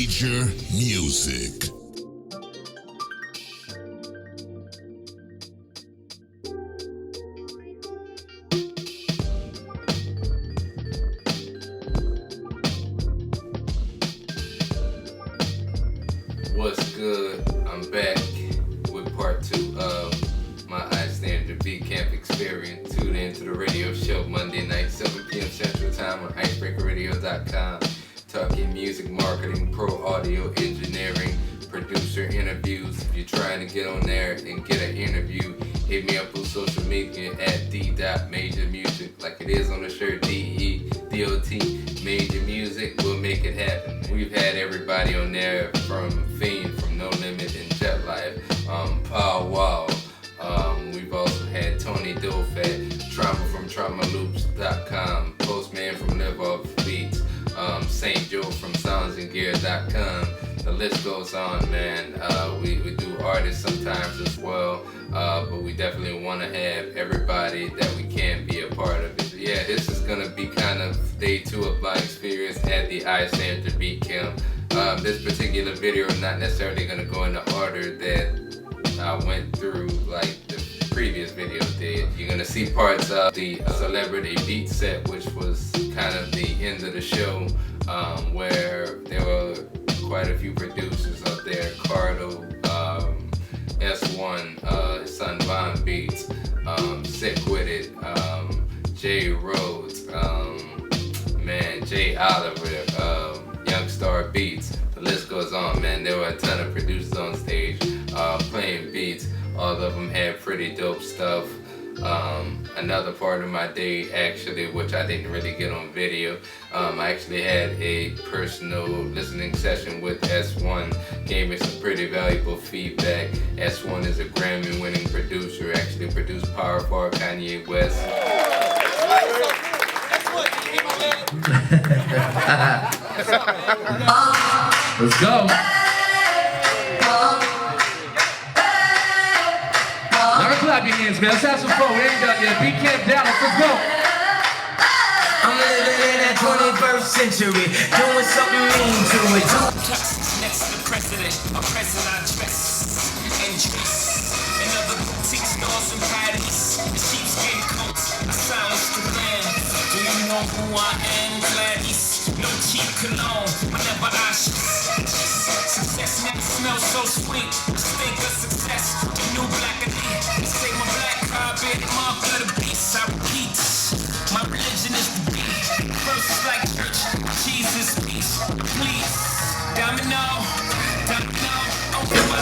Major Music. What's good? I'm back with part 2 of my iStandard Beat Camp experience. Tune in to the radio show Monday night, 7 p.m. Central Time on icebreakerradio.com. Talking music, marketing, pro audio, engineering, producer interviews. If you're trying to get on there and get an interview, hit me up on social media at d.majormusic, like it is on the shirt, D-E-D-O-T, Major Music. We'll make it happen. We've had everybody on there from Fiend, from No Limit and Jet Life, Pow Wow. We've also had Tony Dofat, Trauma from TraumaLoops.com, Postman from Live Off Beats, St. Joe from SoundsandGear.com. The list goes on, man. We do artists sometimes as well, but we definitely want to have everybody that we can be a part of it. Yeah, this is going to be kind of day 2 of my experience at the iStandard Beat Camp. This particular video is not necessarily going to go in the order that I went through like the previous video did. You're going to see parts of the celebrity beat set, which was kind of the end of the show, where there were quite a few producers up there. Cardo, S1, Son Von Beats, Sick With It, Jay Rhodes, Jay Oliver, Youngstarrbeatz. The list goes on, man. There were a ton of producers on stage playing beats. All of them had pretty dope stuff. Another part of my day, actually, which I didn't really get on video, I actually had a personal listening session with S1. Gave me some pretty valuable feedback. S1 is a Grammy-winning producer, actually produced Power for Kanye West. Let's go. Y'all clap your hands, man. Let's have some fun. We ain't done yet. Beat Camp Dallas. Let's go. I'm living in that 21st century, doing something mean to it. Next to the president, a president dress and dress. In other boutique stores and parties, the sheepskin coats, I silence the land. Do you know who I am, Gladys? No cheap cologne, whenever I success never smells so sweet. I think of success, the new black elite. Say my black carpet, mark of the beast. I repeat, my religion is the beat. First is like church, Jesus peace. Please, domino, oh my.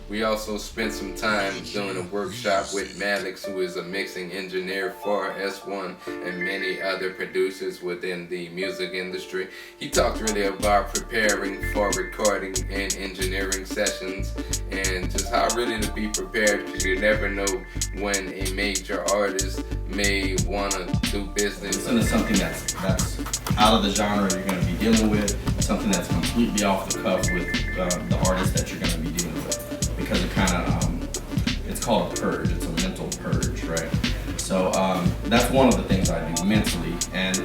We also spent some time doing a workshop with Maddox, who is a mixing engineer for S1 and many other producers within the music industry. He talked really about preparing for recording and engineering sessions and just how really to be prepared, because you never know when a major artist may want to do business. Listen to something that's out of the genre you're going to be dealing with, something that's completely off the cuff with the artist that you're going to be dealing with. Because it kind of, it's called a purge. It's a mental purge, right? So that's one of the things I do mentally. And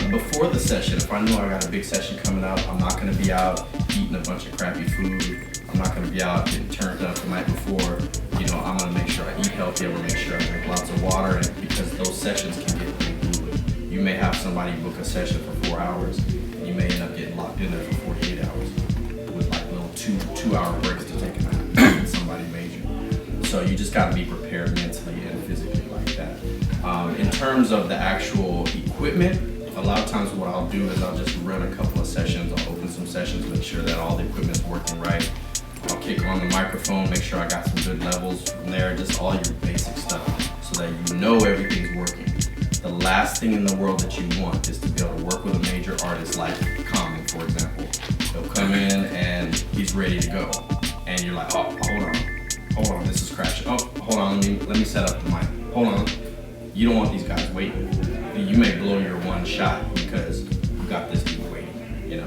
before the session, if I know I got a big session coming up, I'm not going to be out eating a bunch of crappy food. I'm not going to be out getting turned up the night before. You know, I'm going to make sure I eat healthy. I'm going to make sure I drink lots of water, and because those sessions can get really fluid. You may have somebody book a session for 4 hours, and you may end up getting locked in there for 48 hours with like little two-hour breaks to take a nap. Somebody major. So you just got to be prepared mentally and physically like that. In terms of the actual equipment, a lot of times what I'll do is I'll just run a couple of sessions. I'll open some sessions, make sure that all the equipment's working right. I'll kick on the microphone, make sure I got some good levels from there, just all your basic stuff so that you know everything's working. The last thing in the world that you want is to be able to work with a major artist like Common, for example. He'll come in and he's ready to go, and you're like, oh, hold on, this is crashing. Oh, hold on, let me set up the mic. Hold on. You don't want these guys waiting. You may blow your one shot because you got this dude waiting, you know.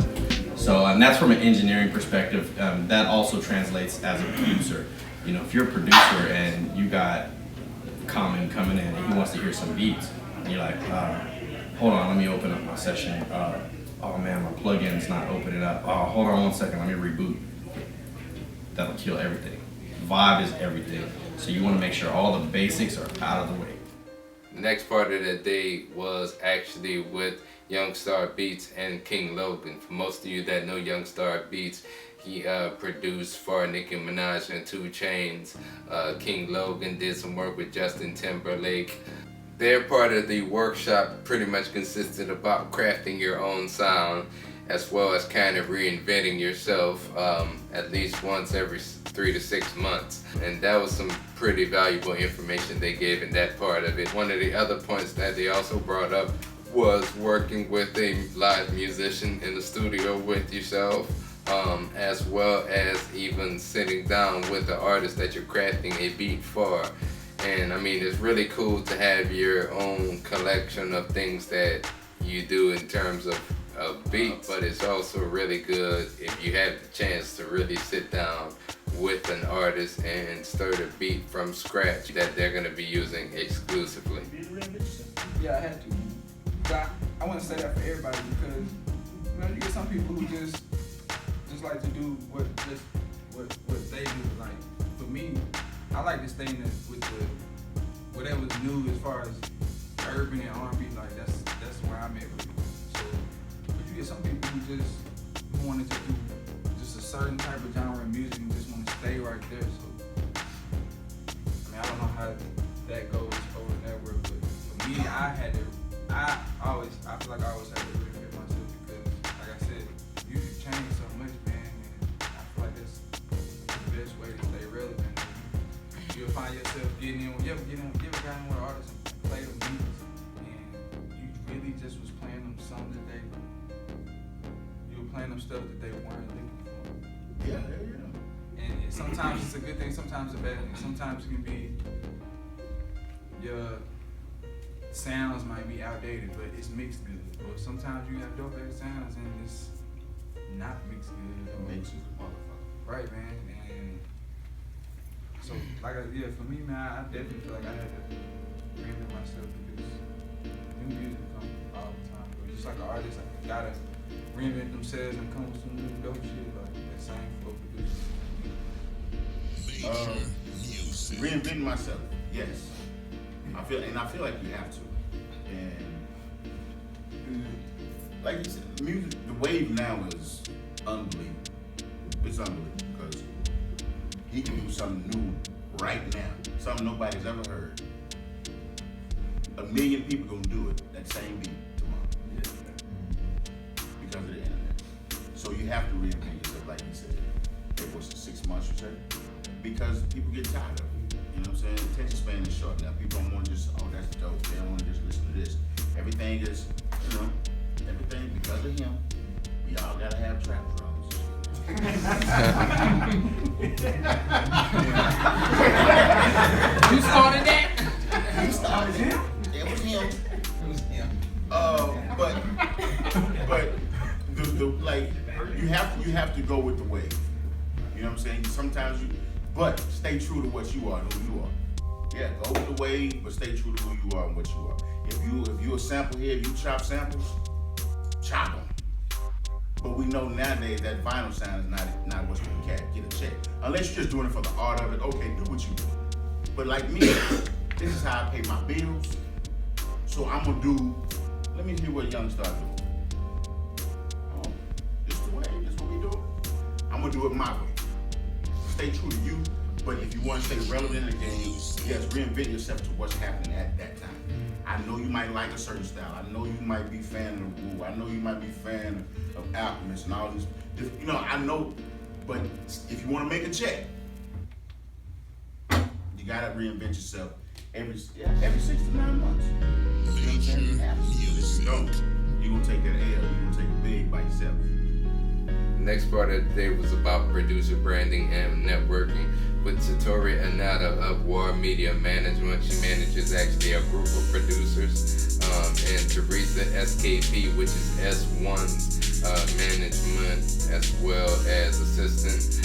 So that's from an engineering perspective. That also translates as a producer. You know, if you're a producer and you got Common coming in and he wants to hear some beats, and you're like, hold on, let me open up my session. Oh man, my plugin's not opening up. Oh, hold on 1 second, let me reboot. That'll kill everything. Vibe is everything. So you want to make sure all the basics are out of the way. The next part of the day was actually with Youngstarrbeatz and King Logan. For most of you that know Youngstarrbeatz, he produced for Nicki Minaj and 2 Chainz. King Logan did some work with Justin Timberlake. Their part of the workshop pretty much consisted about crafting your own sound, as well as kind of reinventing yourself at least once every 3 to 6 months. And that was some pretty valuable information they gave in that part of it. One of the other points that they also brought up was working with a live musician in the studio with yourself, as well as even sitting down with the artist that you're crafting a beat for. And I mean, it's really cool to have your own collection of things that you do in terms of beat, but it's also really good if you have the chance to really sit down with an artist and start a beat from scratch that they're going to be using exclusively. Yeah, I had to. But I want to say that for everybody because you get some people who just like to do what they do. Like for me, I like to stay with the whatever's new as far as urban and R&B. Like that's where I'm at with it. So, but you get some people who wanted to do just a certain type of genre of music and just want to stay right there. So, I mean, I don't know how that goes over and everywhere, but for me, I feel like I always had to reinvent myself because, like I said, music changed so much, man, and I feel like that's the best way to stay relevant. You'll find yourself getting in, you ever got in with an artist and play them beats, and you really just was playing them songs that you were playing them stuff that they weren't looking for. Yeah. And sometimes it's a good thing, sometimes it's a bad thing. Sometimes it can be your sounds might be outdated, but it's mixed good. Or sometimes you have dope ass sounds and it's not mixed good. It makes you a motherfucker. Right, man. And so, for me, man, I definitely feel like I had to reinvent myself because new music comes all the time. But just like an artist, I gotta reinvent themselves and come with some new dope shit, like that same flow producer. Reinventing myself, yes. I feel like you have to. And like you said, music, the wave now is unbelievable. It's unbelievable because he can do something new right now, something nobody's ever heard. 1 million people gonna do it, that same beat tomorrow. Because of the internet. So you have to reinvent yourself, like you said. It was 6 months, you said? Because people get tired of it. You know what I'm saying? Attention span is short now. People don't want to just, oh, that's dope. They don't want to just listen to this. Everything is, everything because of him. We all gotta have trap drums. You started that? He started him. It was him. But like you have to go with the wave. You know what I'm saying? Sometimes but stay true to what you are and who you are. Yeah, go with the wave, but stay true to who you are and what you are. If you a sample here, if you chop samples, chop them. But we know nowadays that vinyl sound is not what's gonna get a check. Unless you're just doing it for the art of it, okay, do what you do. But like me, this is how I pay my bills. So I'm gonna do, let me hear what Youngstar do. Oh, this the way, this what we do. I'm gonna do it my way. Stay true to you, but if you want to stay relevant in the game, yes, reinvent yourself to what's happening at that time. I know you might like a certain style. I know you might be fan of Wu. I know you might be fan of Alchemist and all this. I know, but if you want to make a check, you gotta reinvent yourself every 6 to 9 months. You know what I'm saying? You have to. If you don't, you're gonna take that L. You're gonna take it big by yourself. Next part of the day was about producer branding and networking with Satori Anata of War Media Management. She manages actually a group of producers, and Teresa SKP, which is S1's management as well as assistant,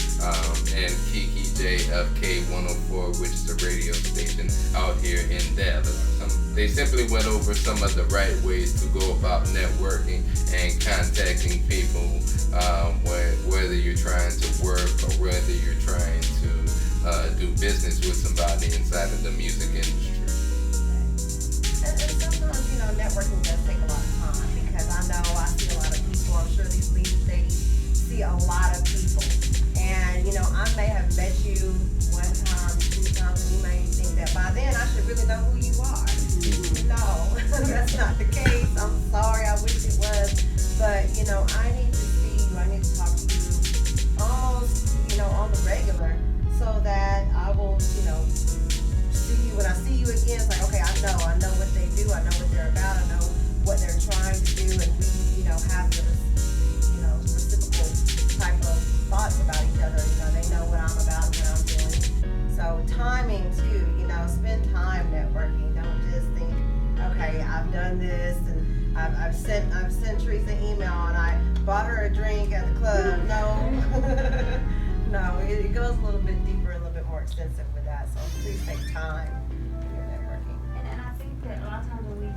and Kiki J of K104, which is a radio station out here in Dallas. They simply went over some of the right ways to go about networking and contacting people, whether you're trying to work or whether you're trying to do business with somebody inside of the music industry. And sometimes, networking does take a lot of time because I see a lot of people. I'm sure these leaders, they see a lot of people. And, I may have met you one time, two times, and you may think that by then I should really know who you are. No, that's not the case. I'm sorry, I wish it was. But, I need to see you, I need to talk to you almost, on the regular so that I will, see you when I see you again. It's like, okay, I know what they do, I know what they're about, I know what they're trying to do, and we, have the, reciprocal type of thoughts about each other. They know what I'm about and what I'm doing. So timing too, spend time networking. Don't just think, okay, I've done this and I've sent Teresa an email and I bought her a drink at the club. No, no, it goes a little bit deeper, a little bit more extensive with that. So please take time in your networking. And I think that a lot of times when we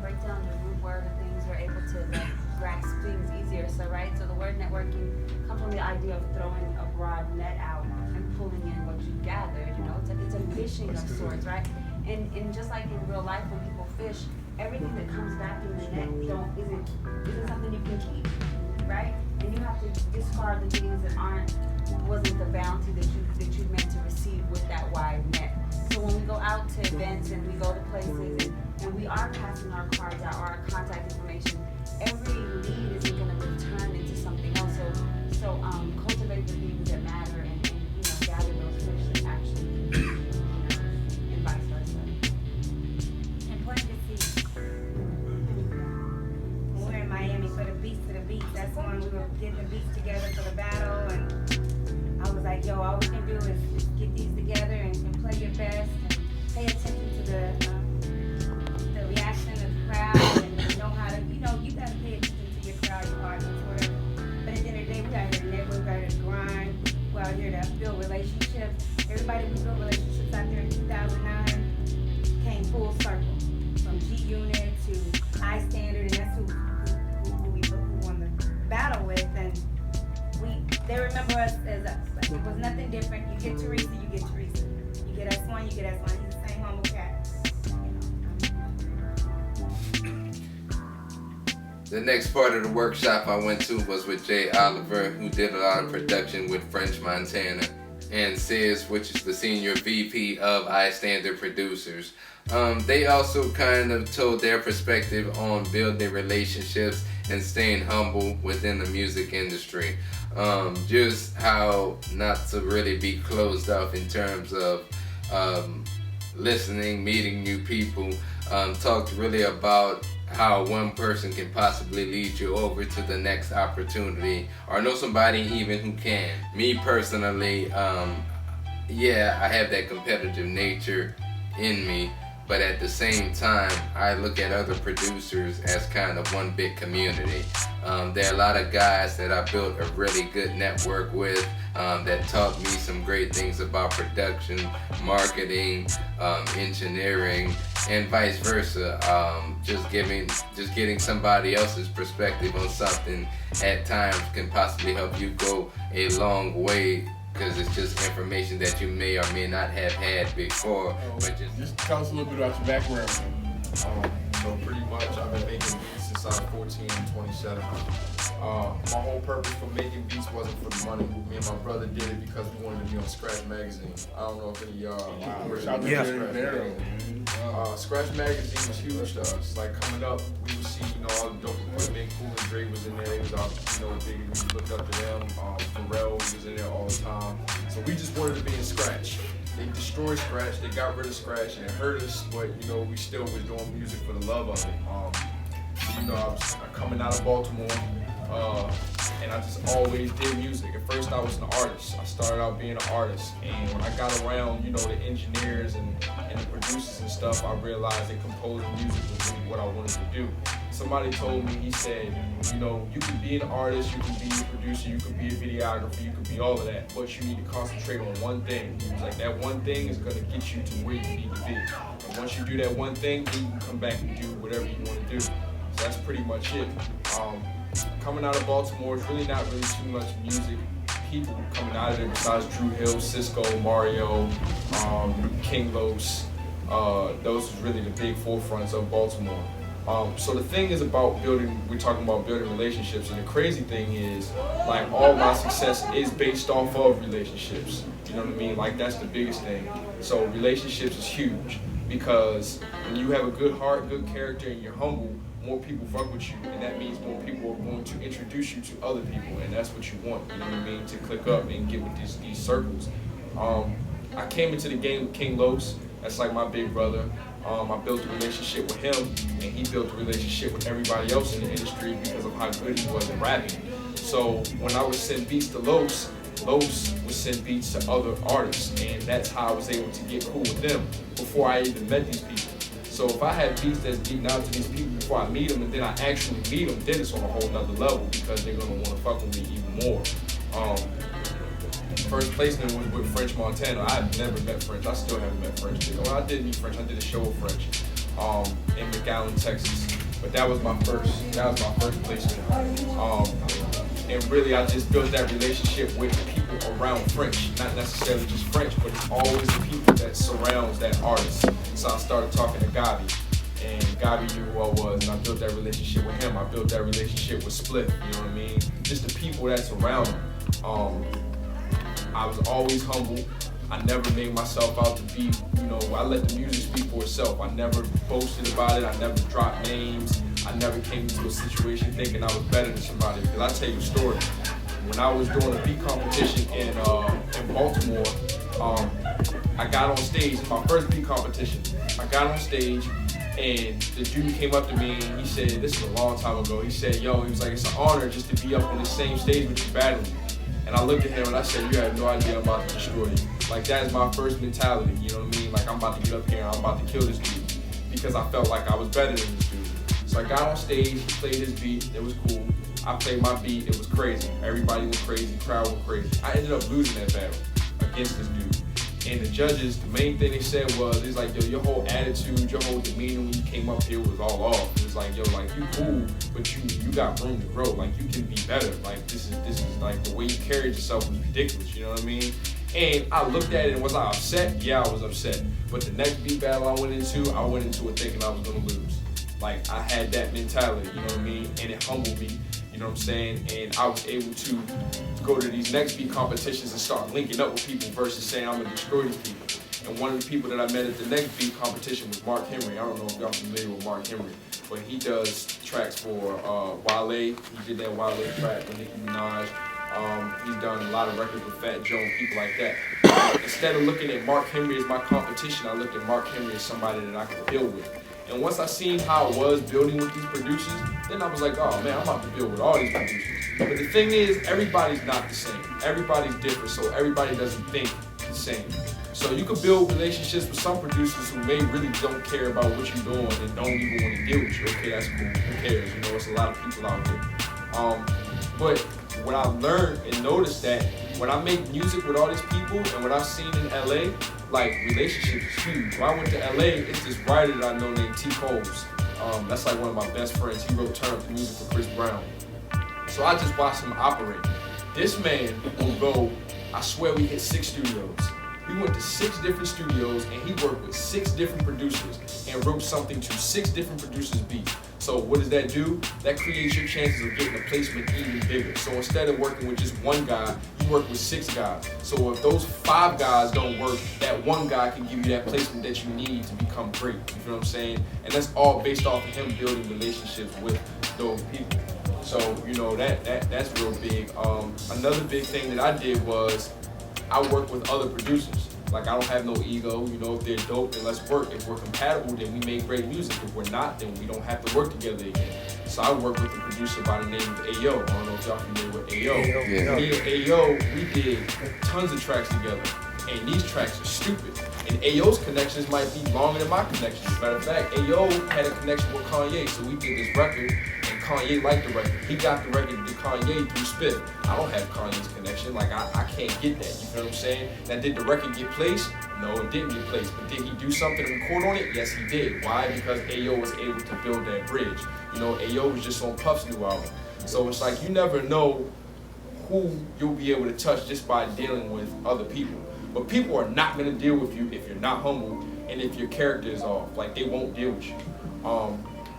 break down the root word of things, we're able to grasp things easier. So so the word networking comes from the idea of throwing a broad net out and pulling in what you gathered. It's a fishing of sorts, right? And just like in real life when people fish, everything that comes back in the net isn't something you can keep, right? And you have to discard the things that wasn't the bounty that you meant to receive with that wide net. So when we go out to events and we go to places and we are passing our cards out or our contact information, every lead isn't going to turn into something else. So cultivate the things that matter and gather those fish that actually, and vice versa. And plant the seed. When we're in Miami for the Beats to the Beats, that's when we were getting the beats together for the battle, and I was like, yo, all we can do is get these together and play your best and pay attention to the reaction of the crowd and know how to, you gotta pay attention to your crowd, your audience, whatever. But at the end of the day, we out here to network, we out here to grind, we out here to build relationships. Everybody who built relationships out there in 2009 came full circle. From G Unit to iStandard, and that's who we won the battle with. And they remember us as us. Like, it was nothing different. You get Teresa, you get Teresa. You get S1, you get S1. He's the same humble cat. The next part of the workshop I went to was with Jay Oliver, who did a lot of production with French Montana, and Sis, which is the senior VP of iStandard Producers. They also kind of told their perspective on building relationships and staying humble within the music industry. Just how not to really be closed off in terms of listening, meeting new people. Talked really about how one person can possibly lead you over to the next opportunity, or know somebody even who can. Me personally, I have that competitive nature in me, but at the same time, I look at other producers as kind of one big community. There are a lot of guys that I built a really good network with, that taught me some great things about production, marketing, engineering, and vice versa. Just getting somebody else's perspective on something at times can possibly help you go a long way, because it's just information that you may or may not have had before. But just tell us a little bit about your background. So pretty much I've been making beats since I was 14 and 27. My whole purpose for making beats wasn't for the money. Me and my brother did it because we wanted to be on Scratch Magazine. I don't know if any of y'all were Scratch Magazine. Scratch Magazine was huge to us. Like coming up, we would see, all the dope equipment. Cool and Dre was in there. He was out, big. We looked up to them. Pharrell was in there all the time. So we just wanted to be in Scratch. they destroyed scratch, they got rid of scratch, and it hurt us, but you know, we still was doing music for the love of it. You know, I was coming out of Baltimore, and I just always did music. At first I was an artist. I started out being an artist, and when I got around, you know, the engineers and the producers and stuff, I realized that composing music was really what I wanted to do. Somebody told me, he said, you know, you can be an artist, you can be a producer, you can be a videographer, you can be all of that, but you need to concentrate on one thing. He was like, that one thing is gonna get you to where you need to be. And once you do that one thing, then you can come back and do whatever you wanna do. So that's pretty much it. Coming out of Baltimore, it's really not really too much music people coming out of there besides Drew Hill, Cisco, Mario, King Los. Those is really the big forefronts of Baltimore. So the thing is about building, we're talking about building relationships, and the crazy thing is, like, all my success is based off of relationships. You know what I mean? Like, that's the biggest thing. So relationships is huge, because when you have a good heart, good character, and you're humble, more people fuck with you, and that means more people are going to introduce you to other people, and that's what you want, you know what I mean, to click up and get with these circles. I came into the game with King Los, that's like my big brother. I built a relationship with him, and he built a relationship with everybody else in the industry because of how good he was at rapping. So when I would send beats to Los would send beats to other artists, and that's how I was able to get cool with them before I even met these people. So if I had beats that's getting out to these people before I meet them, and then I actually meet them, then it's on a whole nother level, because they're gonna wanna fuck with me even more. First placement was with French Montana. I had never met French. I still haven't met French. Well, I did meet French. I did a show with French in McAllen, Texas. But that was my first placement. And really, I just built that relationship with the people around French. Not necessarily just French, but it's always the people that surrounds that artist. So I started talking to Gabi, and Gabi knew who I was, and I built that relationship with him. I built that relationship with Split, you know what I mean? Just the people that's around him. I was always humble. I never made myself out to be, you know, I let the music speak for itself. I never boasted about it. I never dropped names. I never came into a situation thinking I was better than somebody. Because I tell you a story. When I was doing a beat competition in Baltimore, I got on stage, my first beat competition. I got on stage, and the dude came up to me and he said, this is a long time ago, he said, yo, he was like, it's an honor just to be up on the same stage with you battling. And I looked at him and I said, you have no idea I'm about to destroy you. Like, that is my first mentality, you know what I mean? Like, I'm about to get up here and I'm about to kill this dude, because I felt like I was better than this dude. So I got on stage, he played his beat, it was cool. I played my beat, it was crazy. Everybody went crazy, the crowd went crazy. I ended up losing that battle against this dude. And the judges, the main thing they said was, it's like, yo, your whole attitude, your whole demeanor when you came up here was all off. It was like, yo, like, you cool, but you got room to grow. Like, you can be better. Like, this is like, the way you carried yourself was ridiculous, you know what I mean? And I looked at it and was I upset? Yeah, I was upset. But the next beat battle I went into it thinking I was gonna lose. Like, I had that mentality, you know what I mean? And it humbled me, you know what I'm saying? And I was able to go to these next beat competitions and start linking up with people versus saying I'm gonna destroy these people. And one of the people that I met at the next beat competition was Mark Henry. I don't know if y'all familiar with Mark Henry, but he does tracks for Wale. He did that Wale track with Nicki Minaj. He's done a lot of records with Fat Joe and people like that. Instead of looking at Mark Henry as my competition, I looked at Mark Henry as somebody that I could build with. And once I seen how I was building with these producers, then I was like, oh man, I'm about to build with all these producers. But the thing is, everybody's not the same. Everybody's different, so everybody doesn't think the same. So you could build relationships with some producers who may really don't care about what you're doing and don't even want to deal with you. Okay, that's cool, who cares? You know, it's a lot of people out there. But what I learned and noticed that when I make music with all these people and what I've seen in LA, like, relationships is huge. When I went to LA, it's this writer that I know named T. Coles. That's like one of my best friends. He wrote Turn Up the Music for Chris Brown. So I just watched him operate. This man will go, I swear we hit 6 studios. We went to 6 different studios and he worked with 6 different producers and wrote something to 6 different producers' beats. So what does that do? That creates your chances of getting a placement even bigger. So instead of working with just one guy, you work with 6 guys. So if those 5 guys don't work, that one guy can give you that placement that you need to become great. You feel what I'm saying? And that's all based off of him building relationships with those people. So, you know, that's real big. Another big thing that I did was I worked with other producers. Like, I don't have no ego. You know, if they're dope, then let's work. If we're compatible, then we make great music. If we're not, then we don't have to work together again. So I work with a producer by the name of Ayo. I don't know if y'all familiar with Ayo. Yeah. Me and Ayo, we did tons of tracks together. And these tracks are stupid. And Ayo's connections might be longer than my connections. Matter of fact, Ayo had a connection with Kanye, so we did this record, and Kanye liked the record. He got the record to Kanye through Spiff. I don't have Kanye's connection, like I can't get that, you feel what I'm saying? Now, did the record get placed? No, it didn't get placed. But did he do something to record on it? Yes, he did. Why? Because Ayo was able to build that bridge. You know, Ayo was just on Puff's new album. So it's like, you never know who you'll be able to touch just by dealing with other people. But people are not gonna deal with you if you're not humble and if your character is off. Like, they won't deal with you.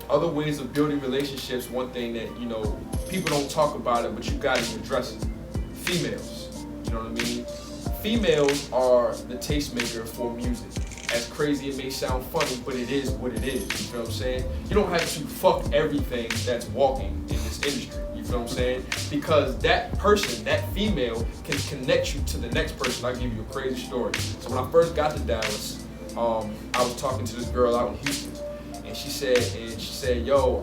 Other ways of building relationships, one thing that, you know, people don't talk about it, but you gotta address it. Females, you know what I mean? Females are the tastemaker for music. As crazy it may sound funny, but it is what it is, you feel what I'm saying? You don't have to fuck everything that's walking in this industry. You feel what I'm saying? Because that person, that female, can connect you to the next person. I'll give you a crazy story. So when I first got to Dallas, I was talking to this girl out in Houston, and she said, yo,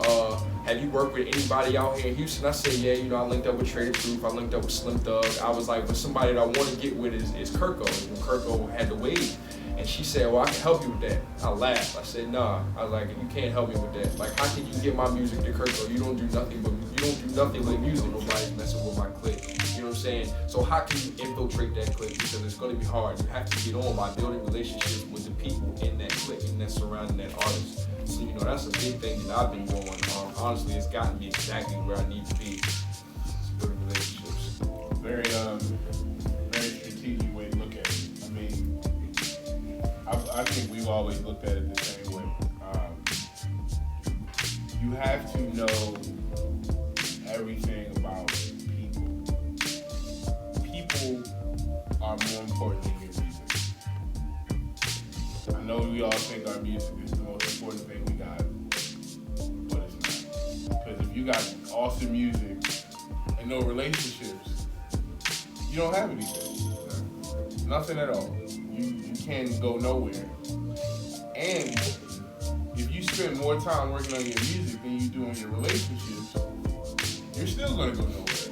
have you worked with anybody out here in Houston? I said, yeah, you know, I linked up with Trader Truth, I linked up with Slim Thug. I was like, but somebody that I want to get with is Kirko. And Kirko had the wave. And she said, well, I can help you with that. I laughed. I said, nah. I was like, you can't help me with that. Like, how can you get my music to Kirko? You don't do nothing but music. Nobody's messing with my clique. You know what I'm saying? So how can you infiltrate that clique? Because it's going to be hard. You have to get on by building relationships with the people in that clique and that's surrounding that artist. So, you know, that's a big thing that I've been doing. Honestly, it's gotten me exactly where I need to be. It's building relationships. Very strategic way to look at it. I mean, I think we've always looked at it the same way. You have to know everything about people. People are more important than your music. I know we all think our music is the most important thing we got, but it's not. Because if you got awesome music and no relationships, you don't have anything. Nothing at all. You can't go nowhere. And if you spend more time working on your music than you do on your relationships, you're still gonna go nowhere.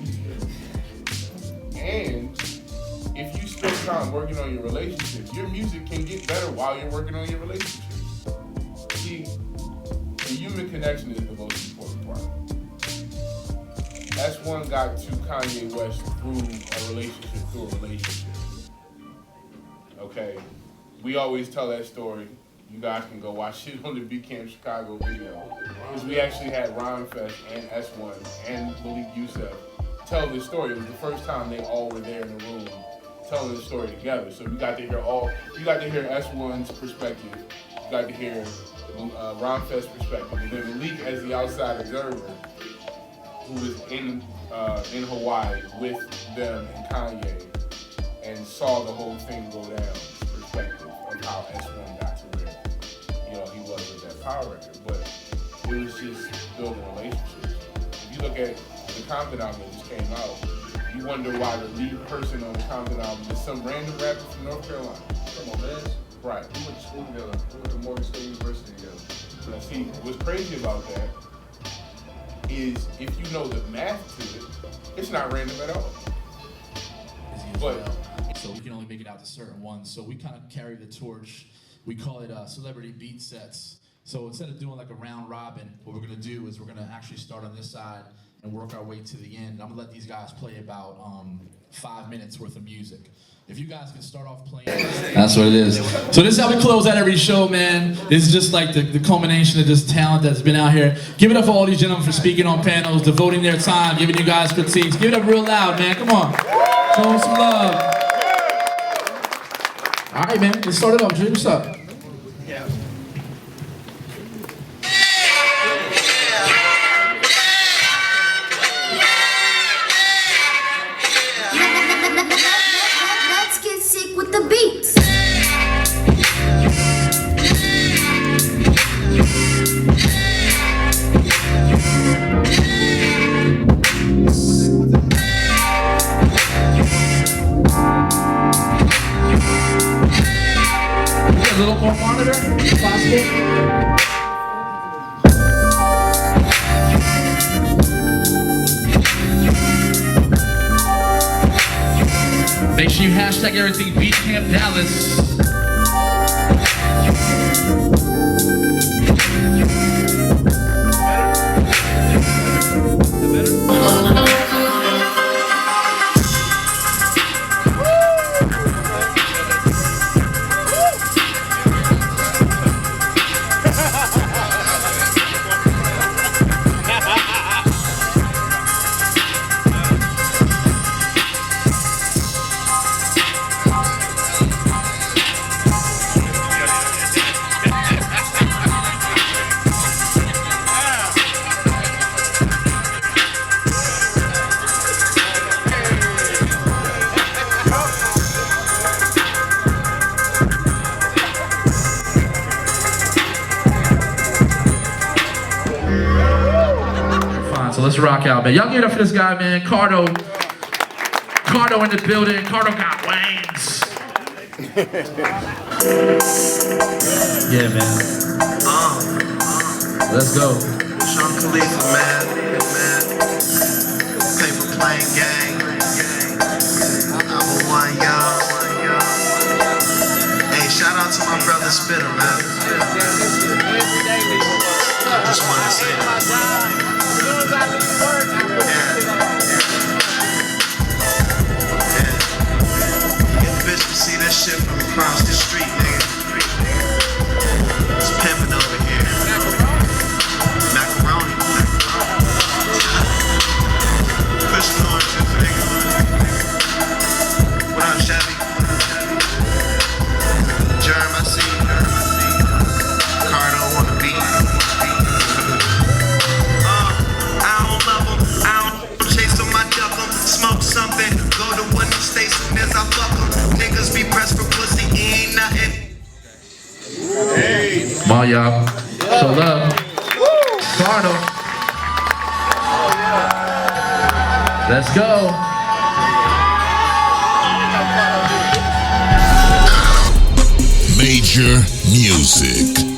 And if you spend time working on your relationships, your music can get better while you're working on your relationships. See, the human connection is the most important part. S1 got to Kanye West through a relationship. Okay, we always tell that story. You guys can go watch it on the Beat Camp Chicago video. Because we actually had Ron Fest and S1 and Malik Youssef tell this story. It was the first time they all were there in the room telling the story together. So you got to hear S1's perspective. You got to hear Ron Fest's perspective. And then Malik as the outside observer who was in Hawaii with them and Kanye and saw the whole thing go down, perspective of how S1 got to where, you know, he was with that power record. But it was just building relationships. If you look at the Compton album that just came out, you wonder why the lead person on the Compton album is some random rapper from North Carolina. Come on, man. Right. We went to school together. We went to Morgan State University together. Now see, what's crazy about that is if you know the math to it, it's not random at all. But so we can only make it out to certain ones. So we kind of carry the torch. We call it celebrity beat sets. So instead of doing like a round robin, what we're gonna do is we're gonna actually start on this side and work our way to the end. I'm gonna let these guys play about 5 minutes worth of music. If you guys can start off playing. That's what it is. So this is how we close out every show, man. This is just like the culmination of this talent that's been out here. Give it up for all these gentlemen for speaking on panels, devoting their time, giving you guys critiques. Give it up real loud, man. Come on. Show them some love. All right, man. Let's start it off. Dream, what's up? Yeah. Let's get sick with the beats. sure you hashtag everything Beat Camp Dallas. So let's rock out, man. Y'all get up for this guy, man. Cardo in the building. Cardo got wings. Yeah, man. Let's go. Sean Khalifa, man. Paper plane gang. Number one, y'all. Hey, shout out to my brother Spitter, man. I just wanted to say that. Bitch to see this shit from across the street, nigga. It's pimpin' over here. Macaroni. Pushing oranges, nigga. What up, Chevy? Germ, I see. Cardo on the beat. I don't love 'em. I don't chase 'em, I duck 'em. Smoke something, go to one of stay soon as I fuck 'em. Niggas be pressed for pussy, ain't nothing. Hey. Come on, y'all. Show love. Cardo. Let's go. Major music.